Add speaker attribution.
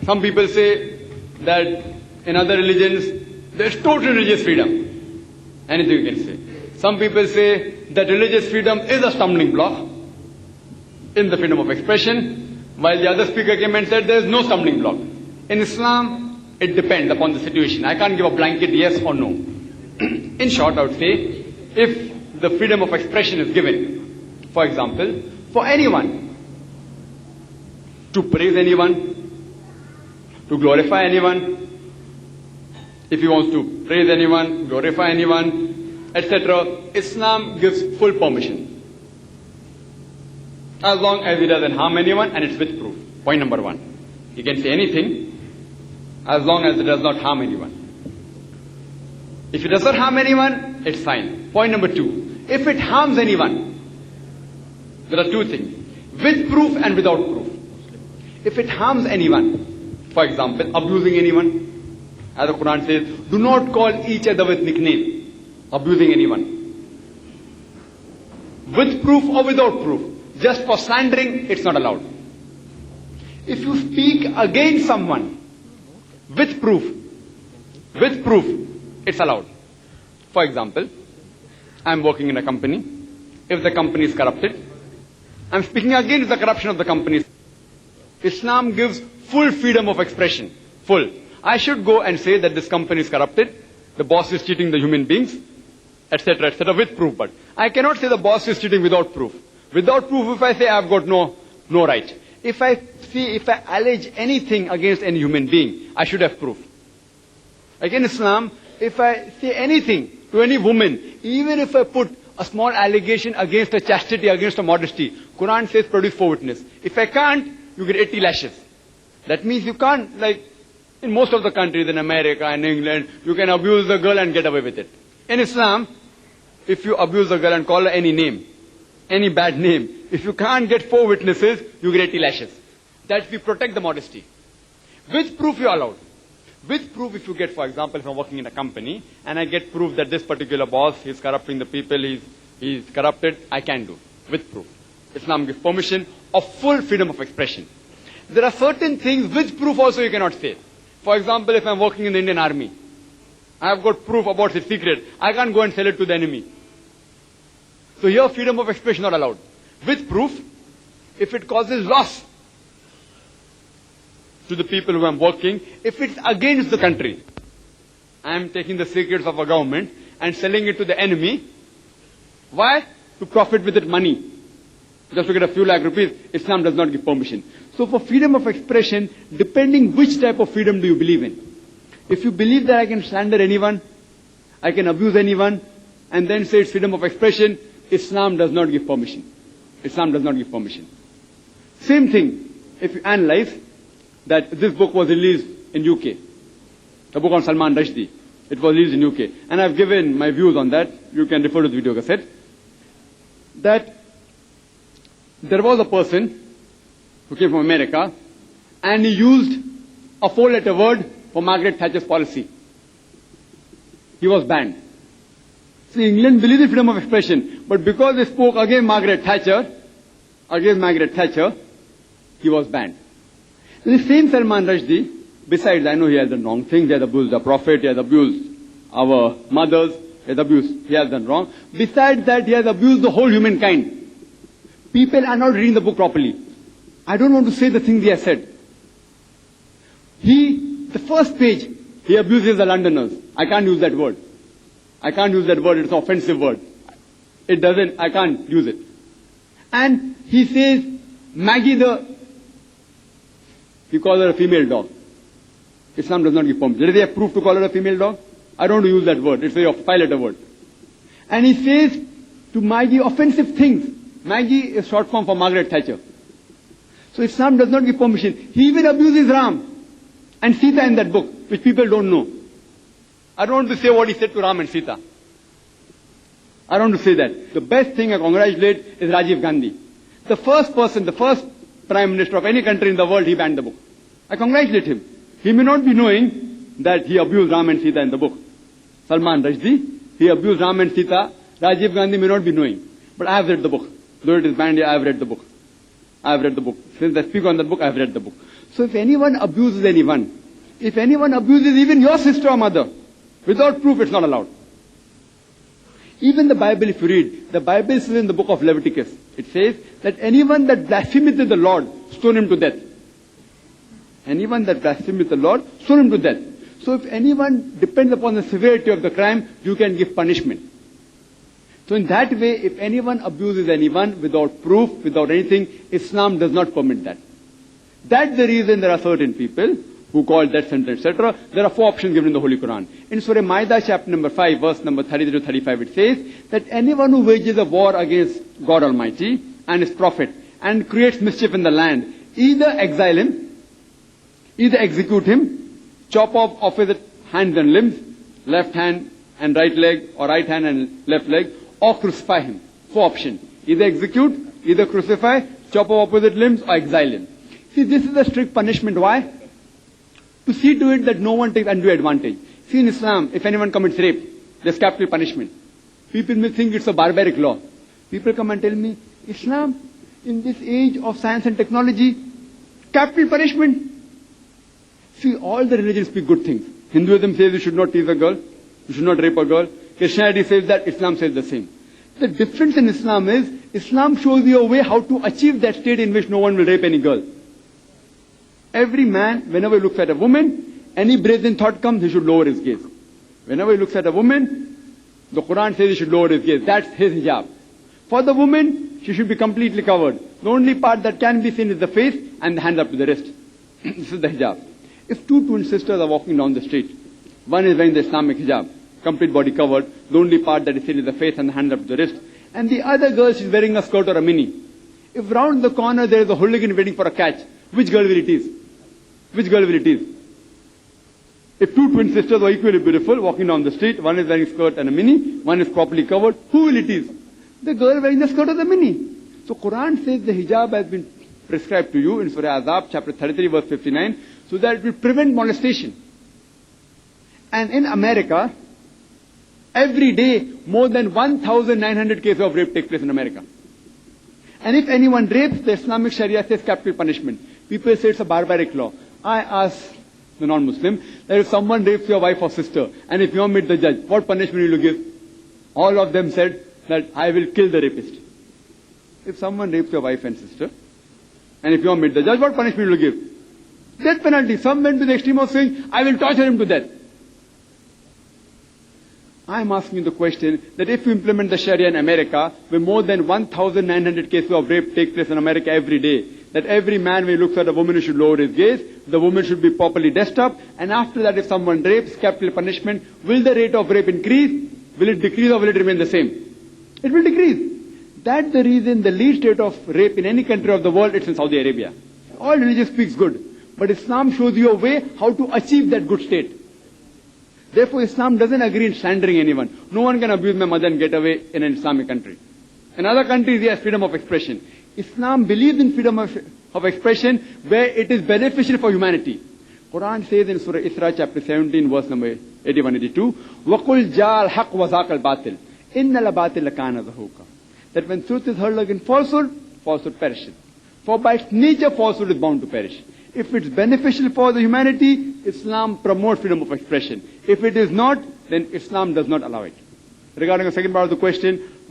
Speaker 1: Some people say that in other religions, there's total religious freedom. Anything you can say. Some people say that religious freedom is a stumbling block in the freedom of expression, while the other speaker came and said there is no stumbling block. In Islam, it depends upon the situation. I can't give a blanket yes or no. In short, I would say, if the freedom of expression is given, for example, for anyone, to praise anyone, to glorify anyone, if he wants to praise anyone, glorify anyone, etc., Islam gives full permission. As long as he doesn't harm anyone and it's with proof. Point number one. He can say anything as long as it does not harm anyone. If it does not harm anyone, it's fine. Point number two. If it harms anyone, there are two things. With proof and without proof. If it harms anyone, for example, abusing anyone, as the Quran says, do not call each other with nickname. Abusing anyone. With proof or without proof. Just for slandering, it's not allowed. If you speak against someone with proof, it's allowed. For example, I'm working in a company. If the company is corrupted, I'm speaking against the corruption of the company. Islam gives full freedom of expression. Full. I should go and say that this company is corrupted, the boss is cheating the human beings, etc., with proof. But I cannot say the boss is cheating without proof. Without proof, if I say I've got no right. If I allege anything against any human being, I should have proof. Like in Islam, if I say anything to any woman, even if I put a small allegation against her chastity, against her modesty, Quran says produce 4 witnesses. If I can't, you get 80 lashes. That means you can't, like in most of the countries, in America and England, you can abuse the girl and get away with it. In Islam, if you abuse the girl and call her any name, any bad name, if you can't get 4 witnesses, you get 80 lashes. That we protect the modesty. With proof you are allowed. With proof, if you get, for example, if I'm working in a company and I get proof that this particular boss is corrupting the people, he's corrupted, I can do. With proof. Islam gives permission of full freedom of expression. There are certain things with proof also you cannot say. For example, if I'm working in the Indian Army, I have got proof about his secret. I can't go and sell it to the enemy. So here freedom of expression not allowed. With proof, if it causes loss to the people who I'm working, if it's against the country, I am taking the secrets of a government and selling it to the enemy. Why? To profit with it money. Just to get a few lakh rupees, Islam does not give permission. So for freedom of expression, depending which type of freedom do you believe in. If you believe that I can slander anyone, I can abuse anyone, and then say it's freedom of expression, Islam does not give permission. Islam does not give permission. Same thing, if you analyze that this book was released in UK. The book on Salman Rushdie. It was released in UK. And I've given my views on that. You can refer to the video cassette. That there was a person who came from America and he used a 4-letter word for Margaret Thatcher's policy. He was banned. See, England believes in freedom of expression, but because they spoke against Margaret Thatcher, he was banned. The same Salman Rushdie, besides I know he has done wrong things, he has abused the Prophet, he has abused our mothers, he has done wrong. Besides that, he has abused the whole humankind. People are not reading the book properly. I don't want to say the things he has said. The first page, he abuses the Londoners. I can't use that word. It's an offensive word. I can't use it. And he says, Maggie he calls her a female dog. Islam does not give permission. Did they have proof to call her a female dog? I don't want to use that word. It's a 5-letter word. And he says to Maggie offensive things. Maggie is short form for Margaret Thatcher. So Islam does not give permission. He even abuses Ram and Sita in that book, which people don't know. I don't want to say what he said to Ram and Sita. I don't want to say that. The best thing I congratulate is Rajiv Gandhi. The first Prime Minister of any country in the world, he banned the book. I congratulate him. He may not be knowing that he abused Ram and Sita in the book. Salman Rushdie, he abused Ram and Sita. Rajiv Gandhi may not be knowing. But I have read the book. Though it is banned, I have read the book. Since I speak on the book, I have read the book. So if anyone abuses anyone, if anyone abuses even your sister or mother, without proof, it's not allowed. Even the Bible, if you read, the Bible says in the book of Leviticus, it says that anyone that blasphemeth the Lord, stone him to death. Anyone that blasphemeth the Lord, stone him to death. So if anyone depends upon the severity of the crime, you can give punishment. So in that way, if anyone abuses anyone without proof, without anything, Islam does not permit that. That's the reason there are certain people who call death sentence, etc. There are 4 options given in the Holy Quran. In Surah Ma'idah, chapter number 5, verse number 33 to 35, it says that anyone who wages a war against God Almighty and His Prophet and creates mischief in the land, either exile him, either execute him, chop off opposite hands and limbs, left hand and right leg, or right hand and left leg, or crucify him. 4 options. Either execute, either crucify, chop off opposite limbs, or exile him. See, this is a strict punishment. Why? To see to it that no one takes undue advantage. See, in Islam, if anyone commits rape, there's capital punishment. People may think it's a barbaric law. People come and tell me, Islam, in this age of science and technology, capital punishment. See, all the religions speak good things. Hinduism says you should not tease a girl, you should not rape a girl. Christianity says that, Islam says the same. The difference in Islam is, Islam shows you a way how to achieve that state in which no one will rape any girl. Every man, whenever he looks at a woman, any brazen thought comes, he should lower his gaze. Whenever he looks at a woman, the Quran says he should lower his gaze. That's his hijab. For the woman, she should be completely covered. The only part that can be seen is the face and the hand up to the wrist. This is the hijab. If 2 twin sisters are walking down the street, one is wearing the Islamic hijab, complete body covered, the only part that is seen is the face and the hand up to the wrist, and the other girl, she's wearing a skirt or a mini. If round the corner there is a hooligan waiting for a catch, which girl will it is? Which girl will it is? If 2 twin sisters are equally beautiful, walking down the street, one is wearing a skirt and a mini, one is properly covered, who will it is? The girl wearing the skirt or the mini. So Quran says the hijab has been prescribed to you in Surah Azab, chapter 33, verse 59, so that it will prevent molestation. And in America, every day, more than 1,900 cases of rape take place in America. And if anyone rapes, the Islamic Sharia says capital punishment. People say it's a barbaric law. I ask the non-Muslim that if someone rapes your wife or sister, and if you meet the judge, what punishment will you give? All of them said that I will kill the rapist. If someone rapes your wife and sister, and if you meet the judge, what punishment will you give? Death penalty. Some went to the extreme of saying, I will torture him to death. I am asking the question that if you implement the Sharia in America, where more than 1,900 cases of rape take place in America every day, that every man when he looks at a woman, he should lower his gaze, the woman should be properly dressed up, and after that if someone rapes, capital punishment, will the rate of rape increase? Will it decrease or will it remain the same? It will decrease. That's the reason the least rate of rape in any country of the world, it's in Saudi Arabia. All religion speaks good, but Islam shows you a way how to achieve that good state. Therefore, Islam doesn't agree in slandering anyone. No one can abuse my mother and get away in an Islamic country. In other countries, yes, freedom of expression. Islam believes in freedom of expression where it is beneficial for humanity. Quran says in Surah Isra, chapter 17, verse number 81-82, وَقُلْ جَاءَ الْحَقُّ وَزَاقَ الْبَاطِلِ إِنَّ الْبَاطِلَ كَانَ زَهُوقًا. That when truth is hurled against falsehood, falsehood perishes. For by its nature, falsehood is bound to perish. If it's beneficial for the humanity, Islam promotes freedom of expression. If it is not, then Islam does not allow it. Regarding the second part of the question,